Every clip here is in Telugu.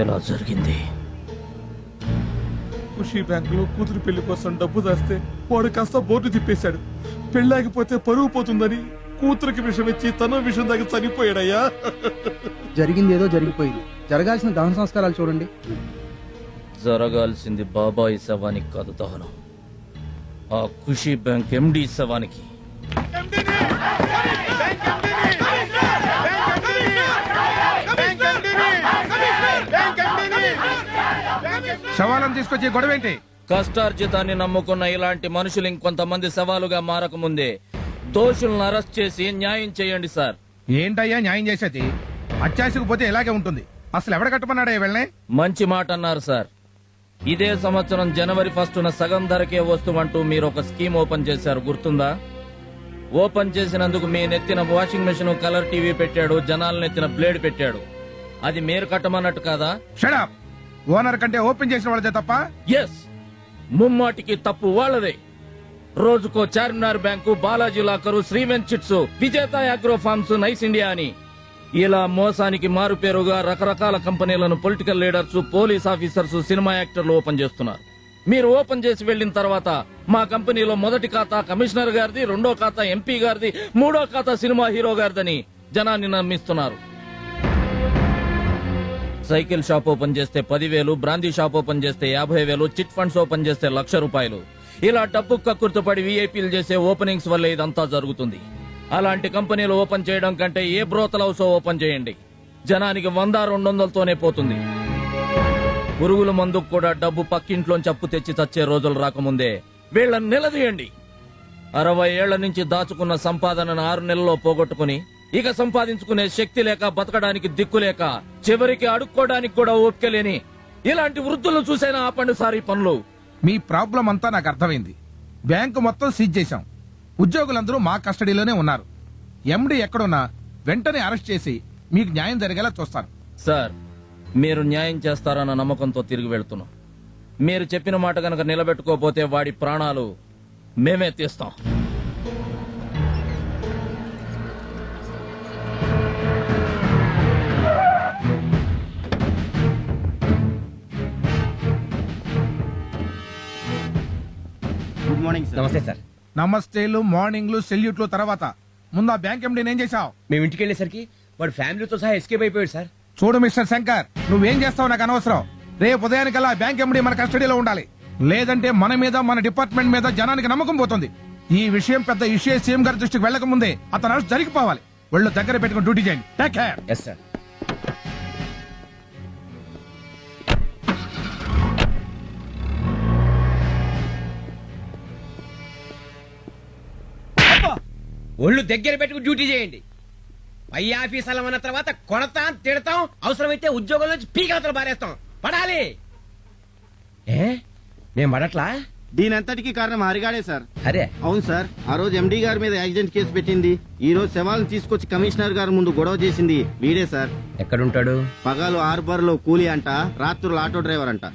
ఎలా జరిగింది? ఖుషీ బ్యాంకులో కూతురు పెళ్లి కోసం డబ్బు దాస్తే వాడు కాస్త బోర్డు తిప్పేశాడు. పెళ్ళాగిపోతే పరువు పోతుందని కూతురికి విషం ఇచ్చి తన విషం దాకా చనిపోయాడయ్యా. జరిగింది ఏదో జరిగిపోయింది. జరగాల్సిన దహన సంస్కారాలు చూడండి. జరగాల్సింది బాబాయి శవానికి కాదు దహనం, ఆ ఖుషీ బ్యాంక్ ఎండి శవానికి. శవాలను తీసుకొచ్చి గొడవేంటి? కష్టార్జితాన్ని నమ్ముకున్న ఇలాంటి మనుషులు ఇంకొంతమంది సవాలుగా మారకముందే దోషులను అరెస్ట్ చేసి న్యాయం చేయండి సార్. ఏంటయ్యా న్యాయం చేసేది? అత్యాశకు పోతే ఇలాగే ఉంటుంది. అసలు ఎవడ కట్టమన్నాడా వెళ్ళే? మంచి మాట అన్నారు సార్. ఇదే సంవత్సరం జనవరి 1న సగం ధరకే వస్తువంటూ మీరు ఒక స్కీమ్ ఓపెన్ చేశారు, గుర్తుందా? ఓపెన్ చేసినందుకు మీ నెత్తిన వాషింగ్ మెషిన్, కలర్ టీవీ పెట్టాడు, జనాల నెత్తిన బ్లేడ్ పెట్టాడు. అది మీరు కట్టమన్నట్టు కాదా? షడప్! ఓనర్ కంటే ఓపెన్ చేసిన వాళ్ళదే తప్ప? ఎస్, ముమ్మాటికి తప్పు వాళ్ళదే. రోజుకో Charminar bank, Balaji locker, Srivent chits, Vijetha agro farms, nice India అని ఇలా మోసానికి మారుపేరుగా రకరకాల కంపెనీలను political leaders, police officers, cinema యాక్టర్లు ఓపెన్ చేస్తున్నారు. మీరు ఓపెన్ చేసి వెళ్లిన తర్వాత మా కంపెనీలో మొదటి ఖాతా కమిషనర్ గారిది, రెండో ఖాతా ఎంపీ గారిది, మూడో ఖాతా సినిమా హీరో గారిదని జనాన్ని నమ్మిస్తున్నారు. సైకిల్ షాప్ ఓపెన్ చేస్తే 10,000, బ్రాందీ షాప్ ఓపెన్ చేస్తే 50,000, చిట్ ఫండ్స్ ఓపెన్ చేస్తే ₹1,00,000. ఇలా డబ్బు కక్కుర్తిపడి వీఐపీలు చేసే ఓపెనింగ్స్ వల్ల ఇదంతా జరుగుతుంది. అలాంటి కంపెనీలు ఓపెన్ చేయడం కంటే ఏ బ్రోతల్ హౌస్ ఓపెన్ చేయండి, జనానికి 100-200తోనే పోతుంది. పురుగుల మందుకు కూడా డబ్బు పక్కింట్లోంచి అప్పు తెచ్చి చచ్చే రోజులు రాకముందే వీళ్ళని నిలదీయండి. 60 ఏళ్ల నుంచి దాచుకున్న సంపాదనను 6 నెలల్లో పోగొట్టుకుని ఇక సంపాదించుకునే శక్తి లేక, బతకడానికి దిక్కులేక, చివరికి అడుక్కోవడానికి కూడా ఓపిక లేని ఇలాంటి వృద్ధులను చూసైనా ఆపండి సార్ ఈ పనులు. మీ ప్రాబ్లం అంతా నాకు అర్థమైంది. బ్యాంకు మొత్తం సీజ్ చేశాం. ఉద్యోగులందరూ మా కస్టడీలోనే ఉన్నారు. ఎండి ఎక్కడున్నా వెంటనే అరెస్ట్ చేసి మీకు న్యాయం జరిగేలా చూస్తాను. సార్, మీరు న్యాయం చేస్తారన్న నమ్మకంతో తిరిగి వెళ్తున్నాం. మీరు చెప్పిన మాట గనక నిలబెట్టుకోపోతే వాడి ప్రాణాలు మేమే తీస్తాం. Good morning sir. నమస్తే సార్. నమస్తేలు, మార్నింగ్లు, సెల్యూట్లు తర్వాత ముందు ఆ బ్యాంక్ ఎండి ఏం చేశావు? మేము ఇంటికి వెళ్ళేసరికి వాడు ఫ్యామిలీతో సహా ఎస్కేప్ అయిపోయాడు సార్. చూడు మిస్టర్ శంకర్, నువ్వేం చేస్తావు నాకు అనవసరం. రేపు ఉదయానికల్లా బ్యాంక్ ఎండి మన కస్టడీలో ఉండాలి. లేదంటే మన మీద, మన డిపార్ట్మెంట్ మీద జనానికి నమ్మకం పోతుంది. ఈ విషయం పెద్ద ఇష్యూ సీఎం గారి దృష్టికి వెళ్లక ముందే అతను అరెస్ట్ జరిగిపోవాలి. ఒళ్ళు దగ్గర పెట్టుకుని డ్యూటీ చేయండి. Take care. Yes sir. ఒళ్ళు దగ్గర పెట్టుకుని డ్యూటీ చేయండి. పై ఆఫీసర్లు అన్న తర్వాత కొడతాం, తిడతాం, అవసరమైతే ఉద్యోగం నుంచి పీకలతలు బారేస్తాం. పడాలి. నేను పడట్లా? దీనంతటికి కారణం హరిగాడే సార్. అరే అవును సార్, ఆ రోజు ఎండీ గారి మీద యాక్సిడెంట్ కేసు పెట్టింది, ఈ రోజు శవాలను తీసుకొచ్చి కమిషనర్ గారి ముందు గొడవ చేసింది వీడే సార్. ఎక్కడుంటాడు? పగలు హార్బర్ లో కూలీ అంట, రాత్రులు ఆటో డ్రైవర్ అంట.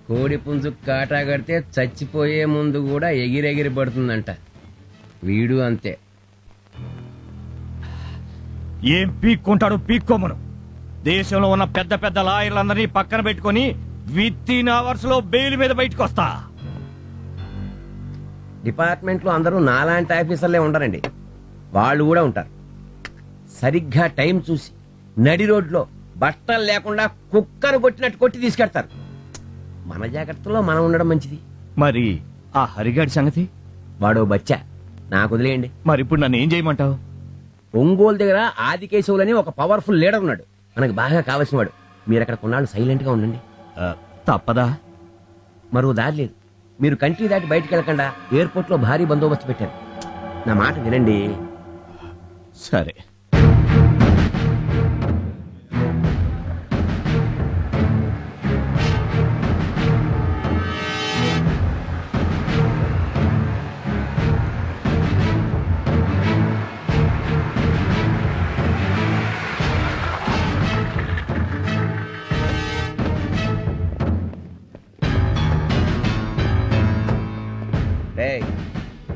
కోడి పుంజు కాటా కడితే చచ్చిపోయే ముందు కూడా ఎగిరెగిరి పడుతుందంట. వీడు అంతే. ఏం పీక్కుంటాడు పీక్కోమను. దేశంలో ఉన్న పెద్ద పెద్ద లాయర్లందరినీ పక్కన పెట్టుకుని విత్-ఇన్ అవర్స్ లో బెయిల్ మీద బయటకు వస్తా. డిపార్ట్మెంట్ లో అందరూ నాలాంటి ఆఫీసర్లే ఉండరండి, వాళ్ళు కూడా ఉంటారు. సరిగ్గా టైం చూసి నడి రోడ్లో బట్టలు లేకుండా కుక్కను కొట్టినట్టు కొట్టి తీసుకెడతారు. మన జాగ్రత్తలో మనం ఉండడం మంచిది. మరి ఆ హరిగాడి సంగతి? వాడో బచ్చా, నాకు వదిలేయండి. మరి ఇప్పుడు నన్ను ఏం చేయమంటావు? ఒంగోలు దగ్గర ఆదికేశవులని ఒక పవర్ఫుల్ లీడర్ ఉన్నాడు, మనకు బాగా కావలసిన వాడు. మీరు అక్కడ కొన్నాళ్ళు సైలెంట్ గా ఉండండి. తప్పదా? మరో దారి లేదు. మీరు కంట్రీ దాటి బయటకు వెళ్ళకుండా ఎయిర్పోర్ట్ లో భారీ బందోబస్తు పెట్టారు. నా మాట వినండి. సరే.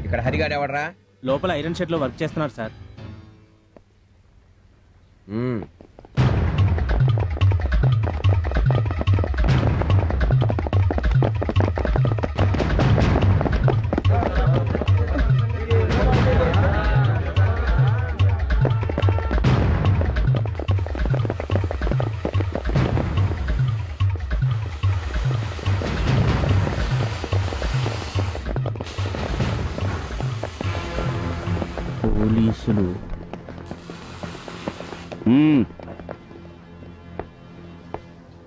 ఇక్కడ హరిగాడు ఎవడరా? లోపల ఐరన్ షెడ్ లో వర్క్ చేస్తున్నారు సార్. పోలీసులు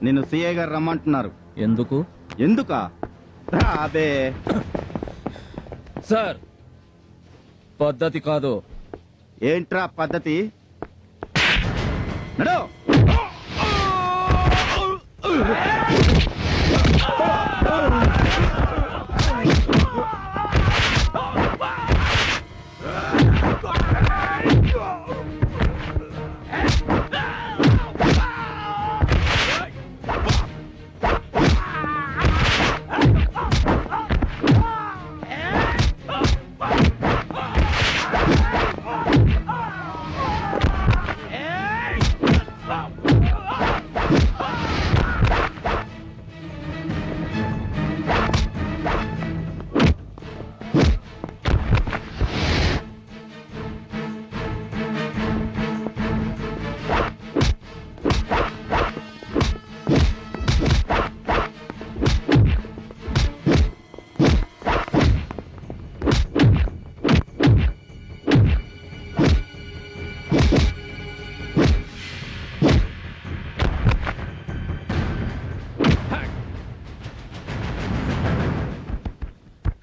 నిన్ను సిఐ గారు రమ్మంటున్నారు. ఎందుకు? ఎందుకా? అబే సార్, పద్ధతి కాదు. ఏంట్రా పద్ధతి? నడు.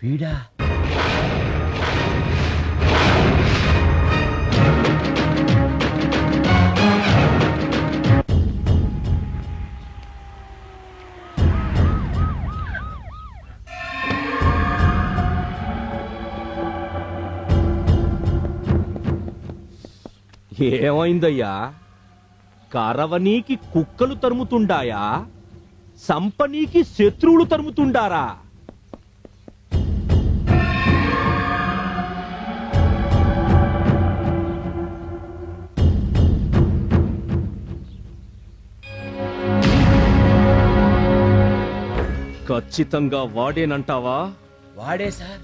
వీడా? ఏమైందయ్యా? కరవనీకి కుక్కలు తరుముతుండాయా? సంపనీకి శత్రువులు తరుముతుండారా? ఖచ్చితంగా వాడేనంటావా? వాడే సార్.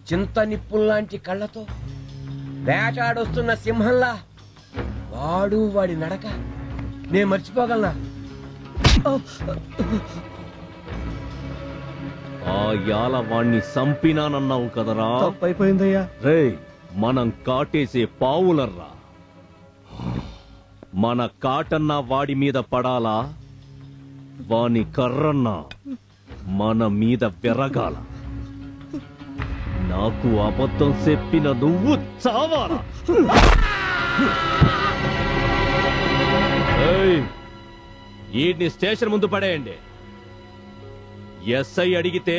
చింత నిప్పుల్లాంటి కళ్ళతో వేటాడొస్తున్న సింహంలా వాడు వాడి నడక నేను మర్చిపోగలనా? ఆ యాల వాణ్ణి సంపినానన్నావు కదరా? తప్పైపోయిందయ్యా. రేయ్, మనం కాటేసే పావులర్రా. మన కాటన్నా వాడి మీద పడాలా? వాని కర్రన్నా మన మీద వెరగాల. నాకు అబద్ధం చెప్పిన నువ్వు చావాలా? ఈడ్ని స్టేషన్ ముందు పడేయండి. ఎస్ఐ అడిగితే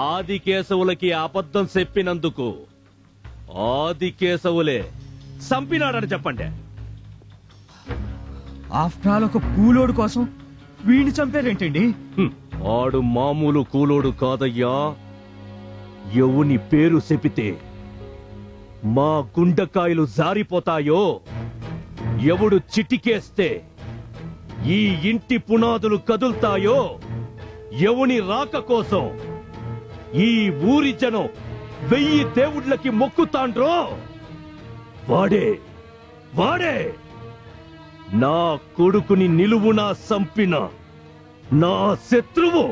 ఆదికేశవులకి అబద్ధం చెప్పినందుకు ఆదికేశవులే చంపినాడని చెప్పండి. ఆఫ్టర్ ఆల్ ఒక కూలోడు కోసం వీడిని చంపారేంటండి? ఆడు మామూలు కూలోడు కాదయ్యా. ఎవని పేరు చెపితే మా గుండెకాయలు జారిపోతాయో, ఎవడు చిటికేస్తే ఈ ఇంటి పునాదులు కదులుతాయో, ఎవని రాక కోసం ఈ ఊరి జనం 1000 దేవుళ్ళకి మొక్కుతాండ్రో వాడే వాడే నా కొడుకుని నిలువునా సంపిన నా శత్రువు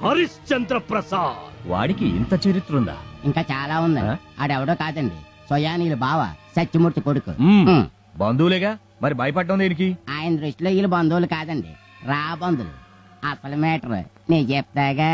హరిశ్చంద్ర ప్రసాద్. వాడికి ఇంత చరిత్ర ఉందా? ఇంకా చాలా ఉంది. ఆడెవడో కాదండి, స్వయానీల బావ సత్యమూర్తి కొడుకు. బంధువులేగా, మరి భయపడడం దేనికి? ఆయన దృష్టిలో వీళ్ళు బంధువులు కాదండి, రా బంధువులు. అసలు మేటర్ నేను చెప్తాగా.